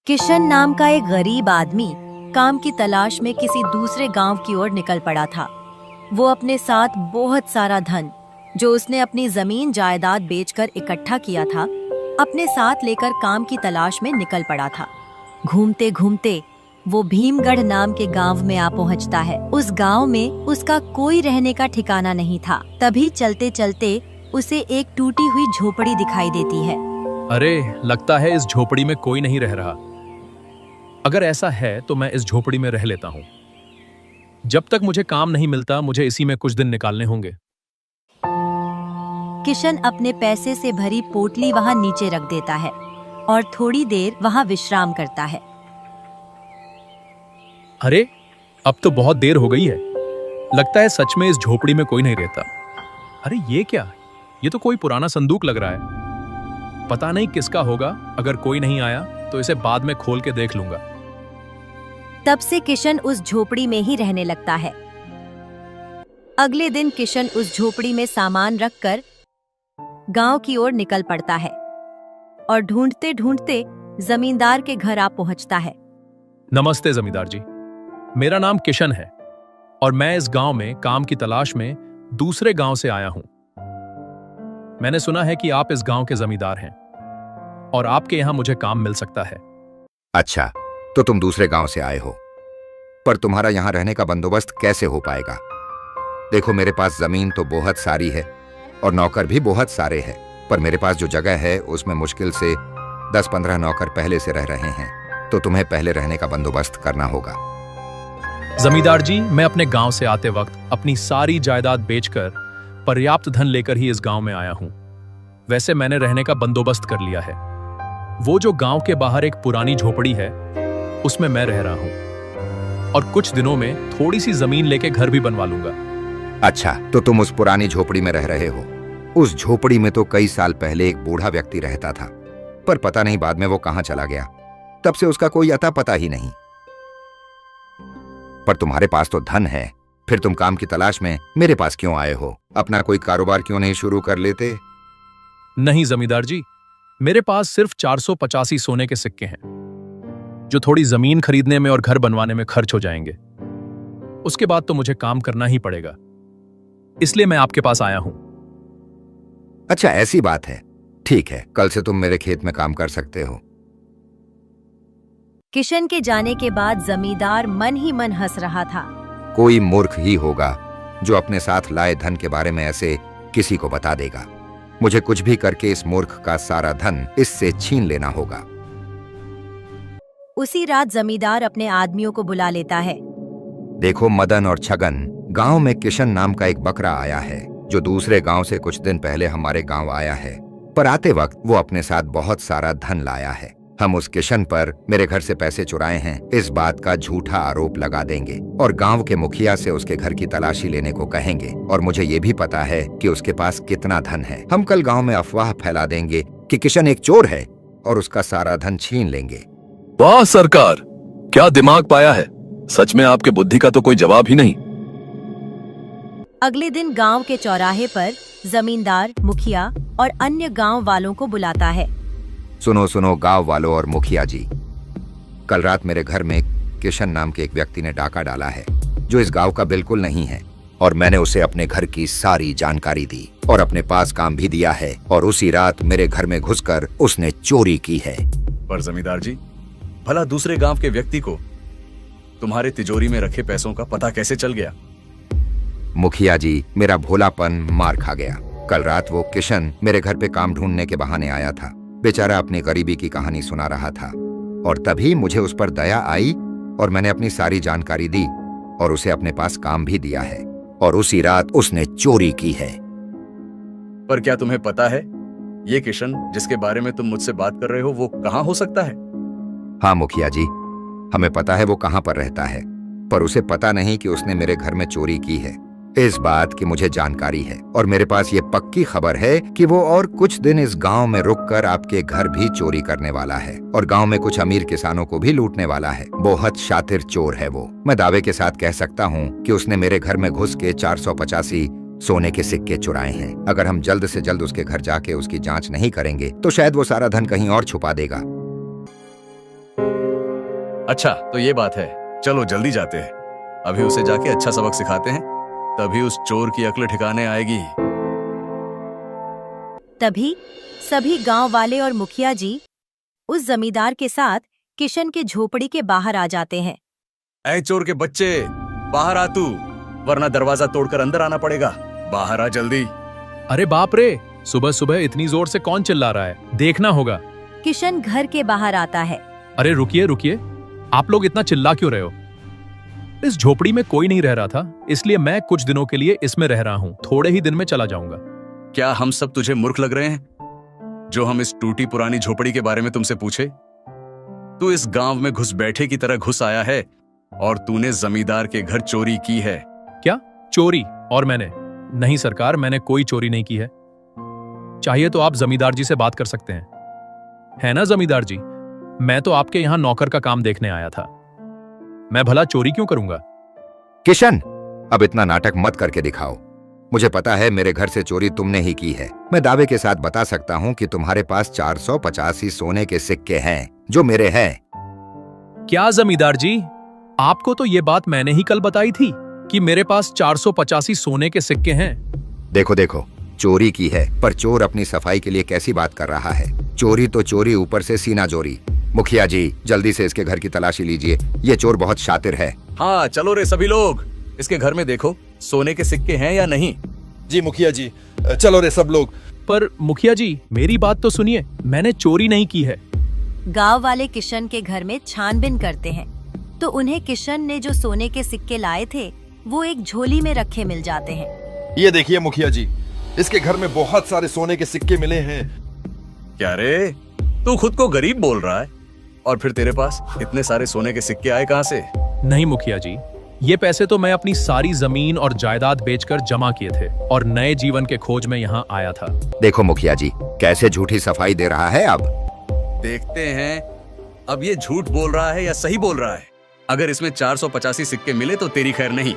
किशन नाम का एक गरीब आदमी काम की तलाश में किसी दूसरे गांव की ओर निकल पड़ा था। वो अपने साथ बहुत सारा धन, जो उसने अपनी जमीन जायदाद बेचकर इकट्ठा किया था, अपने साथ लेकर काम की तलाश में निकल पड़ा था। घूमते घूमते वो भीमगढ़ नाम के गांव में आ पहुंचता है। उस गांव में उसका कोई रहने का ठिकाना नहीं था। तभी चलते चलते उसे एक टूटी हुई झोपड़ी दिखाई देती है। अरे, लगता है इस झोपड़ी में कोई नहीं रह रहा। अगर ऐसा है तो मैं इस झोपड़ी में रह लेता हूँ। जब तक मुझे काम नहीं मिलता, मुझे इसी में कुछ दिन निकालने होंगे। किशन अपने पैसे से भरी पोटली वहाँ नीचे रख देता है और थोड़ी देर वहाँ विश्राम करता है। अरे, अब तो बहुत देर हो गई है। लगता है सच में इस झोपड़ी में कोई नहीं रहता। अरे ये क्या? ये तो कोई पुराना संदूक लग रहा है। पता नहीं किसका होगा। अगर कोई नहीं आया तो इसे बाद में खोल के देख लूंगा। तब से किशन उस झोपड़ी में ही रहने लगता है। अगले दिन किशन उस झोपड़ी में सामान रखकर गांव की ओर निकल पड़ता है और ढूंढते ढूंढते जमींदार के घर आ पहुंचता है। नमस्ते जमींदार जी, मेरा नाम किशन है और मैं इस गांव में काम की तलाश में दूसरे गांव से आया हूं। मैंने सुना है कि आप इस गांव के जमींदार हैं और आपके यहां मुझे काम मिल सकता है। अच्छा, तो तुम दूसरे गांव से आए हो, पर तुम्हारा यहां रहने का बंदोबस्त कैसे हो पाएगा? देखो, मेरे पास जमीन तो बहुत सारी है और नौकर भी बहुत सारे हैं, पर मेरे पास जो जगह है उसमें मुश्किल से 10-15 नौकर पहले से रह रहे हैं, तो तुम्हें पहले रहने का बंदोबस्त करना होगा। जमींदार जी, मैं अपने गांव से आते वक्त अपनी सारी जायदाद बेचकर पर्याप्त धन लेकर ही इस गांव में आया हूं। वैसे मैंने रहने का बंदोबस्त कर लिया है। वो जो गांव के बाहर एक पुरानी झोपड़ी है, उसमें मैं रह रहा हूं और कुछ दिनों में थोड़ी सी जमीन लेके घर भी बनवा लूंगा। अच्छा, तो तुम उस पुरानी झोपड़ी में रह रहे हो। उस झोपड़ी में तो कई साल पहले एक बूढ़ा व्यक्ति रहता था, पर पता नहीं बाद में वो कहां चला गया। तब से उसका कोई अता पता ही नहीं। पर तुम्हारे पास तो धन है, फिर तुम काम की तलाश में मेरे पास क्यों आए हो? अपना कोई कारोबार क्यों नहीं शुरू कर लेते? नहीं जमींदार जी, मेरे पास सिर्फ 485 सोने के सिक्के हैं, जो थोड़ी जमीन खरीदने में और घर बनवाने में खर्च हो जाएंगे। उसके बाद तो मुझे काम करना ही पड़ेगा, इसलिए मैं आपके पास आया हूं। अच्छा, ऐसी बात है। ठीक है, कल से तुम मेरे खेत में काम कर सकते हो। किशन के जाने के बाद जमींदार मन ही मन हंस रहा था। कोई मूर्ख ही होगा जो अपने साथ लाए धन के बारे में ऐसे किसी को बता देगा। मुझे कुछ भी करके इस मूर्ख का सारा धन इससे छीन लेना होगा। उसी रात जमींदार अपने आदमियों को बुला लेता है। देखो मदन और छगन, गांव में किशन नाम का एक बकरा आया है, जो दूसरे गांव से कुछ दिन पहले हमारे गांव आया है। पर आते वक्त वो अपने साथ बहुत सारा धन लाया है। हम उस किशन पर मेरे घर से पैसे चुराए हैं, इस बात का झूठा आरोप लगा देंगे और गांव के मुखिया से उसके घर की तलाशी लेने को कहेंगे। और मुझे ये भी पता है कि उसके पास कितना धन है। हम कल गांव में अफवाह फैला देंगे कि किशन एक चोर है और उसका सारा धन छीन लेंगे। वाह सरकार, क्या दिमाग पाया है। सच में आपके बुद्धि का तो कोई जवाब ही नहीं। अगले दिन गांव के चौराहे पर जमींदार, मुखिया और अन्य गांव वालों को बुलाता है। सुनो सुनो गांव वालों और मुखिया जी, कल रात मेरे घर में किशन नाम के एक व्यक्ति ने डाका डाला है, जो इस गांव का बिल्कुल नहीं है, और मैंने उसे अपने घर की सारी जानकारी दी और अपने पास काम भी दिया है, और उसी रात मेरे घर में घुसकर उसने चोरी की है। पर जमींदार जी, भला दूसरे गांव के व्यक्ति को तुम्हारे तिजोरी में रखे पैसों का पता कैसे चल गया? मुखिया जी, मेरा भोलापन मार खा गया। कल रात वो किशन मेरे घर पे काम ढूंढने के बहाने आया था। बेचारा अपनी गरीबी की कहानी सुना रहा था और तभी मुझे उस पर दया आई और मैंने अपनी सारी जानकारी दी और उसे अपने पास काम भी दिया है, और उसी रात उसने चोरी की है। पर क्या तुम्हें पता है, ये किशन जिसके बारे में तुम मुझसे बात कर रहे हो, वो कहाँ हो सकता है? हाँ मुखिया जी, हमें पता है वो कहाँ पर रहता है, पर उसे पता नहीं कि उसने मेरे घर में चोरी की है। इस बात की मुझे जानकारी है और मेरे पास ये पक्की खबर है कि वो और कुछ दिन इस गांव में रुककर आपके घर भी चोरी करने वाला है और गांव में कुछ अमीर किसानों को भी लूटने वाला है। बहुत शातिर चोर है वो। मैं दावे के साथ कह सकता हूँ कि उसने मेरे घर में घुस के 485 सोने के सिक्के चुराए हैं। अगर हम जल्द से जल्द उसके घर जाके उसकी जांच नहीं करेंगे तो शायद वो सारा धन कहीं और छुपा देगा। अच्छा तो ये बात है, चलो जल्दी जाते हैं, अभी उसे जाके अच्छा सबक सिखाते हैं, तभी उस चोर की अक्ल ठिकाने आएगी। तभी सभी गांव वाले और मुखिया जी उस जमींदार के साथ किशन के झोपड़ी के बाहर आ जाते हैं। ऐ चोर के बच्चे, बाहर आ तू, वरना दरवाजा तोड़कर अंदर आना पड़ेगा। बाहर आ जल्दी। अरे बाप रे, सुबह सुबह इतनी जोर से कौन चिल्ला रहा है, देखना होगा। किशन घर के बाहर आता है। अरे रुकिए रुकिए, आप लोग इतना चिल्ला क्यों रहे हो? इस झोपड़ी में कोई नहीं रह रहा था, इसलिए मैं कुछ दिनों के लिए इसमें रह रहा हूँ, थोड़े ही दिन में चला जाऊंगा। क्या हम सब तुझे मूर्ख लग रहे हैं जो हम इस टूटी पुरानी झोपड़ी के बारे में तुमसे पूछे? तू इस गांव में घुस बैठे की तरह घुस आया है और तूने जमींदार के घर चोरी की है। क्या चोरी? और मैंने? नहीं सरकार, मैंने कोई चोरी नहीं की है। चाहिए तो आप जमींदार जी से बात कर सकते हैं। है ना जमींदार जी, मैं तो आपके यहां नौकर का काम देखने आया था, मैं भला चोरी क्यों करूंगा? किशन, अब इतना नाटक मत करके दिखाओ। मुझे पता है मेरे घर से चोरी तुमने ही की है। मैं दावे के साथ बता सकता हूँ कि तुम्हारे पास 485 सोने के सिक्के हैं जो मेरे हैं। क्या जमींदार जी, आपको तो ये बात मैंने ही कल बताई थी कि मेरे पास 485 सोने के सिक्के हैं। देखो देखो, चोरी की है, पर चोर अपनी सफाई के लिए कैसी बात कर रहा है। चोरी तो चोरी, ऊपर से सीना चोरी। मुखिया जी, जल्दी से इसके घर की तलाशी लीजिए, ये चोर बहुत शातिर है। हाँ चलो रे सभी लोग, इसके घर में देखो सोने के सिक्के हैं या नहीं। जी मुखिया जी, चलो रे सब लोग। पर मुखिया जी, मेरी बात तो सुनिए, मैंने चोरी नहीं की है। गांव वाले किशन के घर में छानबीन करते हैं तो उन्हें किशन ने जो सोने के सिक्के लाए थे वो एक झोली में रखे मिल जाते हैं। ये देखिए मुखिया जी, इसके घर में बहुत सारे सोने के सिक्के मिले हैं। क्या रे, तू खुद को गरीब बोल रहा है और फिर तेरे पास इतने सारे सोने के सिक्के आए कहां से? नहीं मुखिया जी, ये पैसे तो मैं अपनी सारी जमीन और जायदाद बेचकर जमा किए थे और नए जीवन के खोज में यहाँ आया था। देखो मुखिया जी, कैसे झूठी सफाई दे रहा है। अब देखते हैं अब ये झूठ बोल रहा है या सही बोल रहा है। अगर इसमें 485 सिक्के मिले तो तेरी खैर नहीं।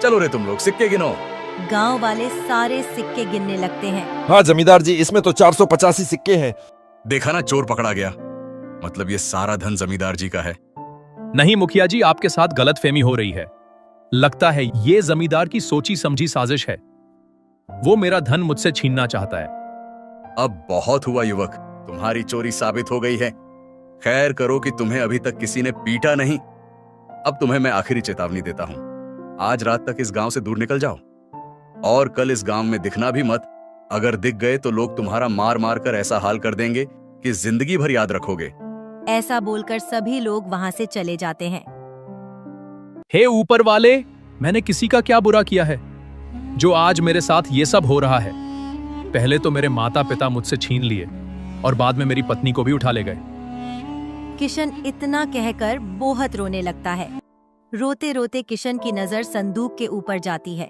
चलो रे तुम लोग सिक्के गिनो। गांव वाले सारे सिक्के गिनने लगते हैं। हाँ जमींदार जी, इसमें तो 485 सिक्के हैं। देखा ना, चोर पकड़ा गया। मतलब ये सारा धन जमींदार जी का है। नहीं मुखिया जी, आपके साथ गलतफहमी हो रही है। लगता है ये जमींदार की सोची समझी साजिश है, वो मेरा धन मुझसे छीनना चाहता है। अब बहुत हुआ युवक, तुम्हारी चोरी साबित हो गई है। खैर करो कि तुम्हें अभी तक किसी ने पीटा नहीं। अब तुम्हें मैं आखिरी चेतावनी देता हूं, आज रात तक इस गांव से दूर निकल जाओ और कल इस गांव में दिखना भी मत। अगर दिख गए तो लोग तुम्हारा मार मार कर ऐसा हाल कर देंगे कि जिंदगी भर याद रखोगे। ऐसा बोलकर सभी लोग वहां से चले जाते हैं। हे ऊपर वाले, मैंने किसी का क्या बुरा किया है जो आज मेरे साथ ये सब हो रहा है? पहले तो मेरे माता पिता मुझसे छीन लिए और बाद में मेरी पत्नी को भी उठा ले गए। किशन इतना कहकर बहुत रोने लगता है। रोते रोते किशन की नजर संदूक के ऊपर जाती है।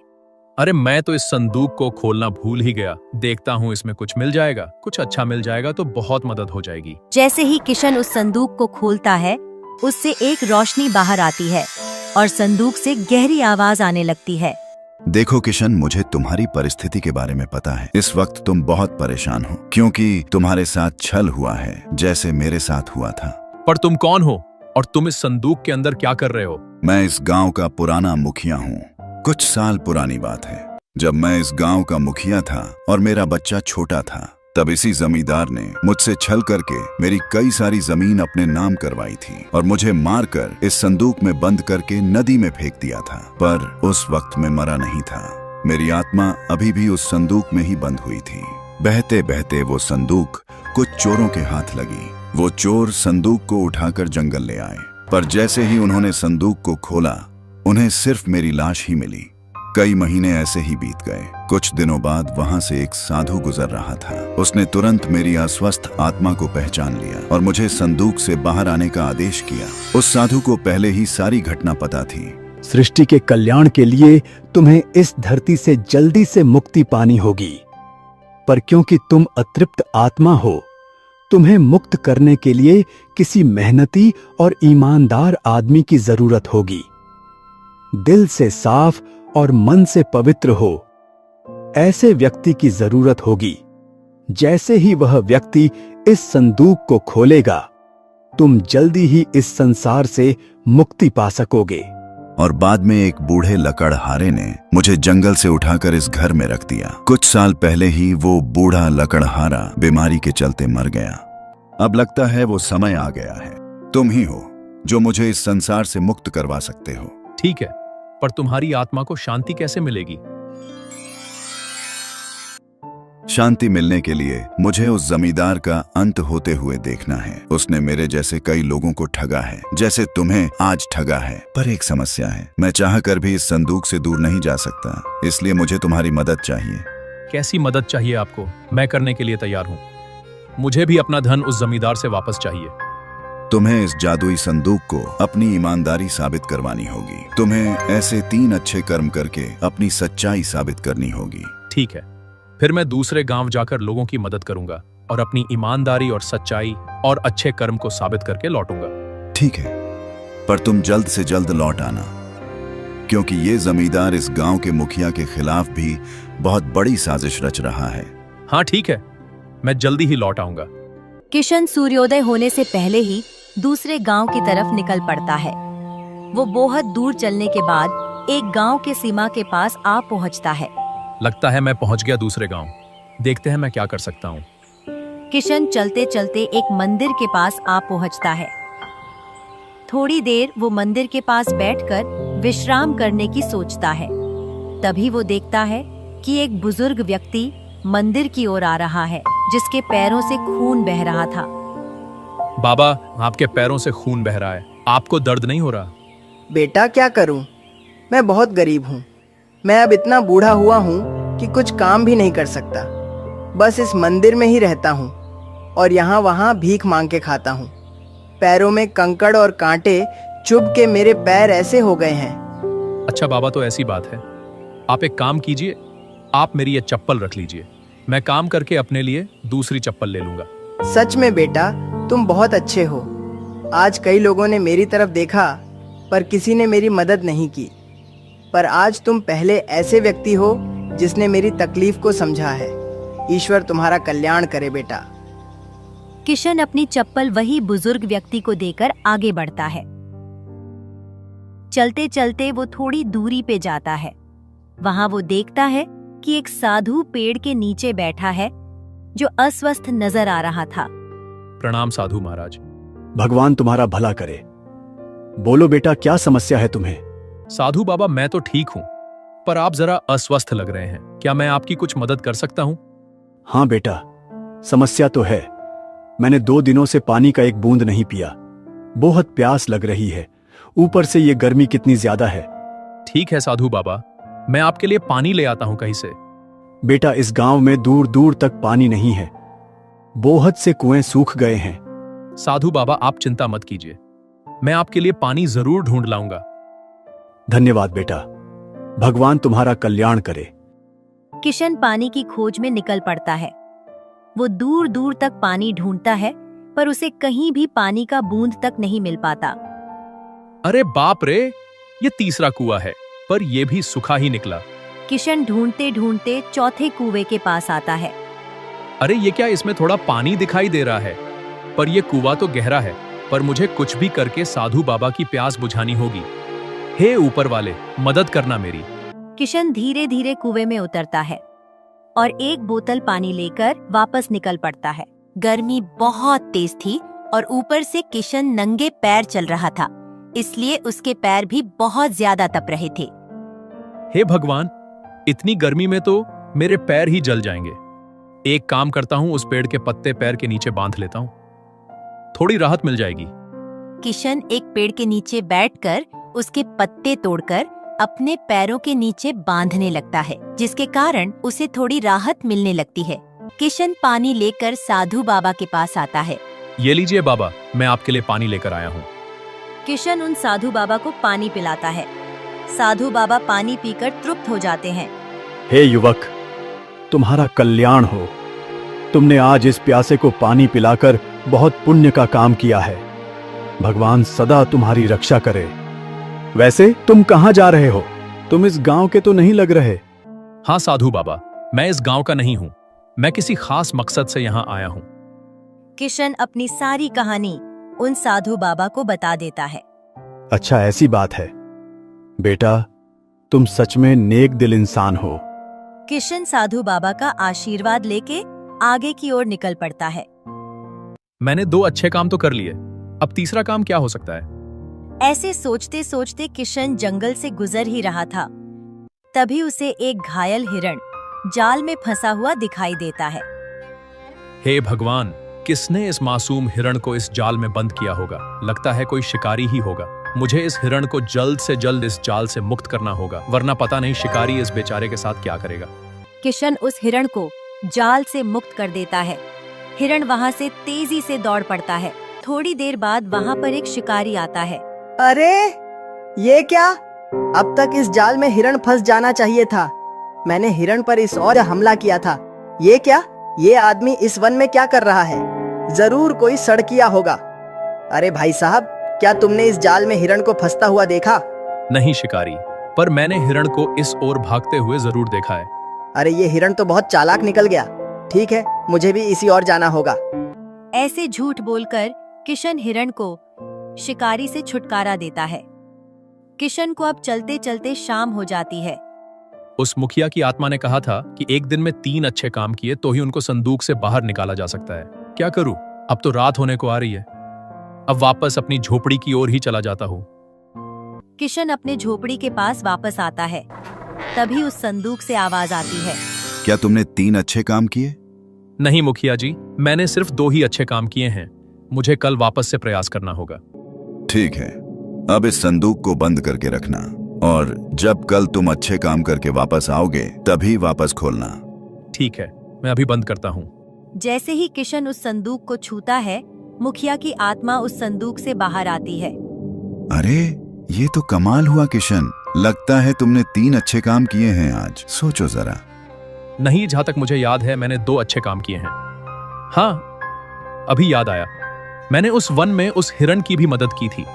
अरे मैं तो इस संदूक को खोलना भूल ही गया। देखता हूँ इसमें कुछ मिल जाएगा, कुछ अच्छा मिल जाएगा तो बहुत मदद हो जाएगी। जैसे ही किशन उस संदूक को खोलता है, उससे एक रोशनी बाहर आती है और संदूक से गहरी आवाज आने लगती है। देखो किशन, मुझे तुम्हारी परिस्थिति के बारे में पता है। इस वक्त तुम बहुत परेशान हो क्योंकि तुम्हारे साथ छल हुआ है, जैसे मेरे साथ हुआ था। पर तुम कौन हो और तुम इस संदूक के अंदर क्या कर रहे हो? मैं इस गांव का पुराना मुखिया हूँ। कुछ साल पुरानी बात है, जब मैं इस गांव का मुखिया था और मेरा बच्चा छोटा था, तब इसी जमींदार ने मुझसे छल करके मेरी कई सारी जमीन अपने नाम करवाई थी और मुझे मारकर इस संदूक में बंद करके नदी में फेंक दिया था। पर उस वक्त मैं मरा नहीं था, मेरी आत्मा अभी भी उस संदूक में ही बंद हुई थी। बहते बहते वो संदूक कुछ चोरों के हाथ लगी। वो चोर संदूक को उठाकर जंगल ले आए, पर जैसे ही उन्होंने संदूक को खोला, उन्हें सिर्फ मेरी लाश ही मिली। कई महीने ऐसे ही बीत गए। कुछ दिनों बाद वहां से एक साधु गुजर रहा था। उसने तुरंत मेरी अस्वस्थ आत्मा को पहचान लिया और मुझे संदूक से बाहर आने का आदेश किया। उस साधु को पहले ही सारी घटना पता थी। सृष्टि के कल्याण के लिए तुम्हें इस धरती से जल्दी से मुक्ति पानी होगी, पर क्योंकि तुम अतृप्त आत्मा हो, तुम्हें मुक्त करने के लिए किसी मेहनती और ईमानदार आदमी की जरूरत होगी। दिल से साफ और मन से पवित्र हो, ऐसे व्यक्ति की जरूरत होगी। जैसे ही वह व्यक्ति इस संदूक को खोलेगा, तुम जल्दी ही इस संसार से मुक्ति पा सकोगे। और बाद में एक बूढ़े लकड़हारे ने मुझे जंगल से उठाकर इस घर में रख दिया। कुछ साल पहले ही वो बूढ़ा लकड़हारा बीमारी के चलते मर गया। अब लगता है वो समय आ गया है। तुम ही हो जो मुझे इस संसार से मुक्त करवा सकते हो। ठीक है, पर तुम्हारी आत्मा को शांति कैसे मिलेगी? शांति मिलने के लिए मुझे उस जमींदार का अंत होते हुए देखना है। उसने मेरे जैसे कई लोगों को ठगा है, जैसे तुम्हें आज ठगा है। पर एक समस्या है, मैं चाहकर भी इस संदूक से दूर नहीं जा सकता, इसलिए मुझे तुम्हारी मदद चाहिए। कैसी मदद चाहिए आपको? मैं करने के लिए तैयार हूँ। मुझे भी अपना धन उस जमींदार से वापस चाहिए। तुम्हें इस जादुई संदूक को अपनी ईमानदारी साबित करवानी होगी। तुम्हें ऐसे 3 अच्छे कर्म करके अपनी सच्चाई साबित करनी होगी। ठीक है, फिर मैं दूसरे गांव जाकर लोगों की मदद करूंगा और अपनी ईमानदारी और सच्चाई और अच्छे कर्म को साबित करके लौटूंगा। ठीक है, पर तुम जल्द से जल्द लौट आना, क्योंकि ये जमींदार इस गांव के मुखिया के खिलाफ भी बहुत बड़ी साजिश रच रहा है। हाँ ठीक है, मैं जल्दी ही लौट आऊंगा। किशन सूर्योदय होने से पहले ही दूसरे गांव की तरफ निकल पड़ता है। वो बहुत दूर चलने के बाद एक गांव के सीमा के पास आ पहुंचता है। लगता है मैं पहुंच गया दूसरे गांव। देखते हैं मैं क्या कर सकता हूँ। किशन चलते चलते एक मंदिर के पास आ पहुंचता है। थोड़ी देर वो मंदिर के पास बैठकर विश्राम करने की सोचता है। तभी वो देखता है कि एक बुजुर्ग व्यक्ति मंदिर की ओर आ रहा है, जिसके पैरों से खून बह रहा था। बाबा, आपके पैरों से खून बह रहा है, आपको दर्द नहीं हो रहा? बेटा क्या करूं, मैं बहुत गरीब हूं। मैं अब इतना बूढ़ा हुआ हूं कि कुछ काम भी नहीं कर सकता। बस इस मंदिर में ही रहता हूं और यहाँ वहाँ भीख मांग के खाता हूं। पैरों में कंकड़ और कांटे चुभ के मेरे पैर ऐसे हो गए हैं। अच्छा बाबा, तो ऐसी बात है। आप एक काम कीजिए, आप मेरी ये चप्पल रख लीजिए। मैं काम करके अपने लिए दूसरी चप्पल ले लूंगा। सच में बेटा, तुम बहुत अच्छे हो। आज कई लोगों ने मेरी तरफ देखा पर किसी ने मेरी मदद नहीं की, पर आज तुम पहले ऐसे व्यक्ति हो जिसने मेरी तकलीफ को समझा है। ईश्वर तुम्हारा कल्याण करे बेटा। किशन अपनी चप्पल वही बुजुर्ग व्यक्ति को देकर आगे बढ़ता है। चलते चलते वो थोड़ी दूरी पे जाता है। वहां वो देखता है कि एक साधु पेड़ के नीचे बैठा है, जो अस्वस्थ नजर आ रहा था। प्रणाम साधु महाराज। भगवान तुम्हारा भला करे। बोलो बेटा, क्या समस्या है तुम्हें? साधु बाबा, मैं तो ठीक हूँ, पर आप जरा अस्वस्थ लग रहे हैं। क्या मैं आपकी कुछ मदद कर सकता हूँ? हाँ बेटा, समस्या तो है। मैंने 2 दिनों से पानी का एक बूंद नहीं पिया। बहुत प्यास लग रही है, ऊपर से ये गर्मी कितनी ज्यादा है। ठीक है साधु बाबा, मैं आपके लिए पानी ले आता हूँ कहीं से। बेटा, इस गांव में दूर दूर तक पानी नहीं है। बहुत से कुएं सूख गए हैं। साधु बाबा, आप चिंता मत कीजिए, मैं आपके लिए पानी जरूर ढूंढ लाऊंगा। धन्यवाद बेटा, भगवान तुम्हारा कल्याण करे। किशन पानी की खोज में निकल पड़ता है। वो दूर दूर तक पानी ढूंढता है, पर उसे कहीं भी पानी का बूंद तक नहीं मिल पाता। अरे बाप रे, ये तीसरा कुआं है, पर यह भी सूखा ही निकला। किशन ढूंढते ढूंढते चौथे कुएं के पास आता है। अरे ये क्या, इसमें थोड़ा पानी दिखाई दे रहा है, पर यह कुआं तो गहरा है। पर मुझे कुछ भी करके साधु बाबा की प्यास बुझानी होगी। हे ऊपर वाले, मदद करना मेरी। किशन धीरे धीरे कुएं में उतरता है और एक बोतल पानी लेकर वापस निकल पड़ता है। गर्मी बहुत तेज थी और ऊपर से किशन नंगे पैर चल रहा था, इसलिए उसके पैर भी बहुत ज्यादा तप रहे थे। हे भगवान, इतनी गर्मी में तो मेरे पैर ही जल जाएंगे। एक काम करता हूँ, उस पेड़ के पत्ते पैर के नीचे बांध लेता हूँ, थोड़ी राहत मिल जाएगी। किशन एक पेड़ के नीचे बैठकर उसके पत्ते तोड़कर अपने पैरों के नीचे बांधने लगता है, जिसके कारण उसे थोड़ी राहत मिलने लगती है। किशन पानी लेकर साधु बाबा के पास आता है। ये लीजिए बाबा, मैं आपके लिए पानी लेकर आया हूँ। किशन उन साधु बाबा को पानी पिलाता है। साधु बाबा पानी पीकर तृप्त हो जाते हैं। हे युवक, तुम्हारा कल्याण हो। तुमने आज इस प्यासे को पानी पिलाकर बहुत पुण्य का काम किया है। भगवान सदा तुम्हारी रक्षा करे। वैसे तुम कहाँ जा रहे हो? तुम इस गांव के तो नहीं लग रहे। हाँ साधु बाबा, मैं इस गांव का नहीं हूँ। मैं किसी खास मकसद से यहाँ आया हूँ। किशन अपनी सारी कहानी उन साधु बाबा को बता देता है। अच्छा, ऐसी बात है। बेटा, तुम सच में नेक दिल इंसान हो। किशन साधु बाबा का आशीर्वाद लेके आगे की ओर निकल पड़ता है। मैंने 2 अच्छे काम तो कर लिए, अब तीसरा काम क्या हो सकता है? ऐसे सोचते सोचते किशन जंगल से गुजर ही रहा था, तभी उसे एक घायल हिरण जाल में फंसा हुआ दिखाई देता है। हे भगवान, किसने इस मासूम हिरण को इस जाल में बंद किया होगा? लगता है कोई शिकारी ही होगा। मुझे इस हिरण को जल्द से जल्द इस जाल से मुक्त करना होगा, वरना पता नहीं शिकारी इस बेचारे के साथ क्या करेगा। किशन उस हिरण को जाल से मुक्त कर देता है। हिरण वहाँ से तेजी से दौड़ पड़ता है। थोड़ी देर बाद वहाँ पर एक शिकारी आता है। अरे ये क्या? अब तक इस जाल में हिरण फंस जाना चाहिए था। मैंने हिरण पर इस और हमला किया था। ये क्या? ये आदमी इस वन में क्या कर रहा है? जरूर कोई सड़किया होगा। अरे भाई साहब, क्या तुमने इस जाल में हिरण को फंसता हुआ देखा? नहीं शिकारी, पर मैंने हिरण को इस ओर भागते हुए जरूर देखा है। अरे ये हिरण तो बहुत चालाक निकल गया। ठीक है, मुझे भी इसी ओर जाना होगा। ऐसे झूठ बोलकर किशन हिरण को शिकारी से छुटकारा देता है। किशन को अब चलते चलते शाम हो जाती है। उस मुखिया की आत्मा ने कहा था कि एक दिन में 3 अच्छे काम किए तो ही उनको संदूक से बाहर निकाला जा सकता है। क्या करूं? अब तो रात होने को आ रही है। अब वापस अपनी झोपड़ी की ओर ही चला जाता हूं। किशन अपने झोपड़ी के पास वापस आता है, तभी उस संदूक से आवाज आती है। क्या तुमने 3 अच्छे काम किए? नहीं मुखिया जी, मैंने सिर्फ 2 ही अच्छे काम किए हैं। मुझे कल वापस से प्रयास करना होगा। ठीक है, अब इस संदूक को बंद करके रखना, और जब कल तुम अच्छे काम करके वापस आओगे तभी वापस खोलना। ठीक है, मैं अभी बंद करता हूँ। जैसे ही किशन उस संदूक को छूता है, मुखिया की आत्मा उस संदूक से बाहर आती है। अरे ये तो कमाल हुआ किशन, लगता है तुमने 3 अच्छे काम किए हैं आज। सोचो जरा। नहीं, जहां तक मुझे याद है मैंने 2 अच्छे काम किए हैं। हाँ, अभी याद आया, मैंने उस वन में उस हिरण की भी मदद की थी।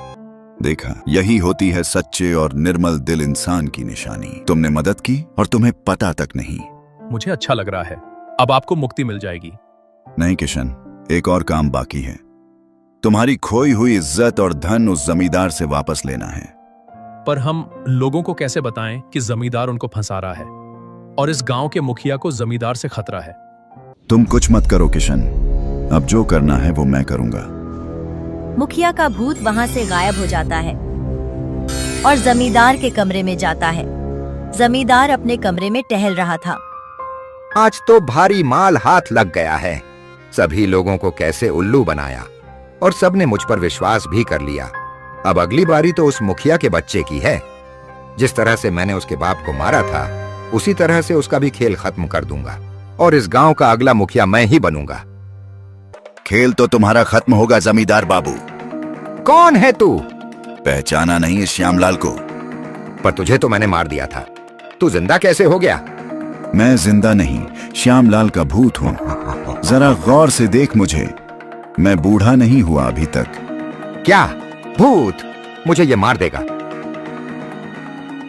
देखा, यही होती है सच्चे और निर्मल दिल इंसान की निशानी। तुमने मदद की और तुम्हें पता तक नहीं। मुझे अच्छा लग रहा है, अब आपको मुक्ति मिल जाएगी। नहीं किशन, एक और काम बाकी है। तुम्हारी खोई हुई इज्जत और धन उस जमींदार से वापस लेना है। पर हम लोगों को कैसे बताएं कि जमींदार उनको फंसा रहा है और इस गांव के मुखिया को जमींदार से खतरा है? तुम कुछ मत करो किशन, अब जो करना है वो मैं करूंगा। मुखिया का भूत वहाँ से गायब हो जाता है और जमींदार के कमरे में जाता है। जमींदार अपने कमरे में टहल रहा था। आज तो भारी माल हाथ लग गया है। सभी लोगों को कैसे उल्लू बनाया और सबने मुझ पर विश्वास भी कर लिया। अब अगली बारी तो उस मुखिया के बच्चे की है। जिस तरह से मैंने उसके बाप को मारा था, उसी तरह से उसका भी खेल खत्म कर दूंगा और इस गांव का अगला मुखिया मैं ही बनूंगा। खेल तो तुम्हारा खत्म होगा जमींदार बाबू। कौन है तू? पहचाना नहीं इस श्यामलाल को? पर तुझे तो मैंने मार दिया था, तू जिंदा कैसे हो गया? मैं जिंदा नहीं, श्यामलाल का भूत हूं। जरा गौर से देख मुझे, मैं बूढ़ा नहीं हुआ अभी तक। क्या भूत? मुझे ये मार देगा।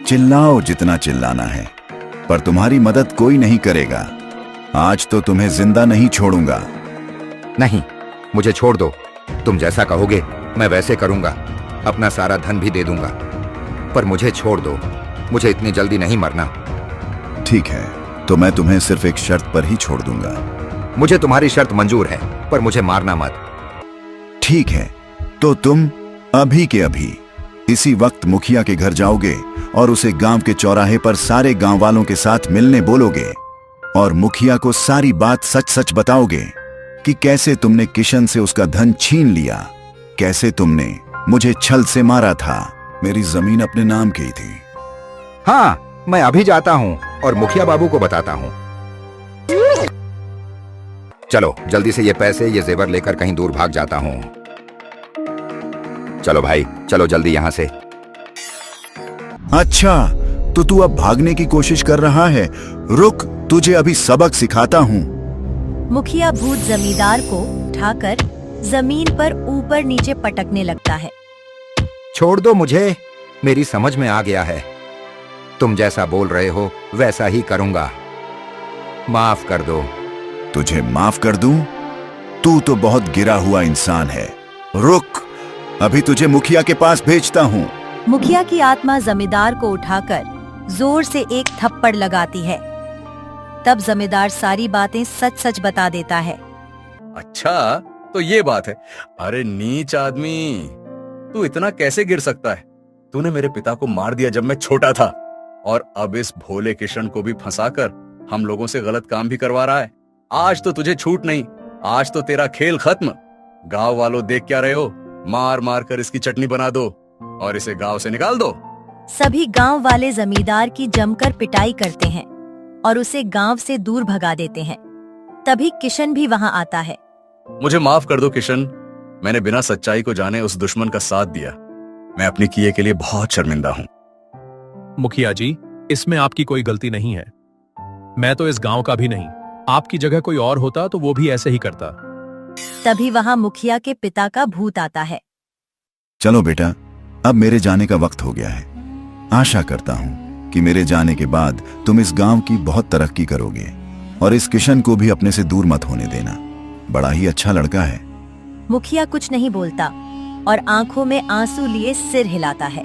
चिल्लाओ जितना चिल्लाना है, पर तुम्हारी मदद कोई नहीं करेगा। आज तो तुम्हें जिंदा नहीं छोड़ूंगा। नहीं, मुझे छोड़ दो। तुम जैसा कहोगे मैं वैसे करूंगा, अपना सारा धन भी दे दूंगा। पर मुझे छोड़ दो, मुझे इतनी जल्दी नहीं मरना। ठीक है, तो मैं तुम्हें सिर्फ एक शर्त पर ही छोड़ दूंगा। मुझे तुम्हारी शर्त मंजूर है, पर मुझे मारना मत। ठीक है, तो तुम अभी के अभी इसी वक्त मुखिया के घर जाओगे और उसे गांव के चौराहे पर सारे गांव वालों के साथ मिलने बोलोगे और मुखिया को सारी बात सच सच बताओगे कि कैसे तुमने किशन से उसका धन छीन लिया, कैसे तुमने मुझे छल से मारा था। मेरी जमीन अपने नाम की थी। हाँ, मैं अभी जाता हूँ और मुखिया बाबू को बताता हूँ। चलो जल्दी से ये पैसे, ये जेवर लेकर कहीं दूर भाग जाता हूँ। चलो भाई, चलो जल्दी यहाँ से। अच्छा, तो तू अब भागने की कोशिश कर रहा है? रुक, तुझे अभी सबक सिखाता हूँ। मुखिया भूत जमींदार को उठाकर जमीन पर ऊपर नीचे पटकने लगता है। छोड़ दो मुझे, मेरी समझ में आ गया है। तुम जैसा बोल रहे हो वैसा ही करूंगा। माफ कर दो। तुझे माफ कर दूं? तू तो बहुत गिरा हुआ इंसान है। रुक, अभी तुझे मुखिया के पास भेजता हूँ। मुखिया की आत्मा जमींदार को उठाकर जोर से एक थप्पड़ लगाती है। तब जमींदार सारी बातें सच सच बता देता है। अच्छा, तो ये बात है। अरे नीच आदमी, तू इतना कैसे गिर सकता है? तूने मेरे पिता को मार दिया जब मैं छोटा था, और अब इस भोले किशन को भी फंसाकर हम लोगों से गलत काम भी करवा रहा है। आज तो तुझे छूट नहीं, आज तो तेरा खेल खत्म। गांव वालों, देख क्या रहे हो? मार मार कर इसकी चटनी बना दो और इसे गांव से निकाल दो। सभी गांव वाले जमींदार की जमकर पिटाई करते हैं और उसे गांव से दूर भगा देते हैं। तभी किशन भी वहां आता है। मुझे माफ कर दो किशन, मैंने बिना सच्चाई को जाने उस दुश्मन का साथ दिया। मैं अपनी किए के लिए बहुत शर्मिंदा हूँ। मुखिया जी, इसमें आपकी कोई गलती नहीं है। मैं तो इस गांव का भी नहीं। आपकी जगह कोई और होता तो वो भी ऐसे ही करता। तभी वहां मुखिया के पिता का भूत आता है। चलो बेटा, अब मेरे जाने का वक्त हो गया है। आशा करता हूँ कि मेरे जाने के बाद तुम इस गांव की बहुत तरक्की करोगे और इस किशन को भी अपने से दूर मत होने देना। बड़ा ही अच्छा लड़का है। मुखिया कुछ नहीं बोलता और आंखों में आंसू लिए सिर हिलाता है।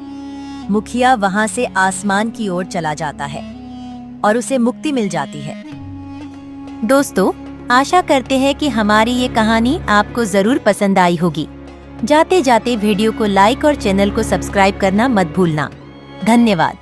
मुखिया वहां से आसमान की ओर चला जाता है और उसे मुक्ति मिल जाती है। दोस्तों, आशा करते हैं कि हमारी ये कहानी आपको जरूर पसंद आई होगी। जाते जाते वीडियो को लाइक और चैनल को सब्सक्राइब करना मत भूलना। धन्यवाद।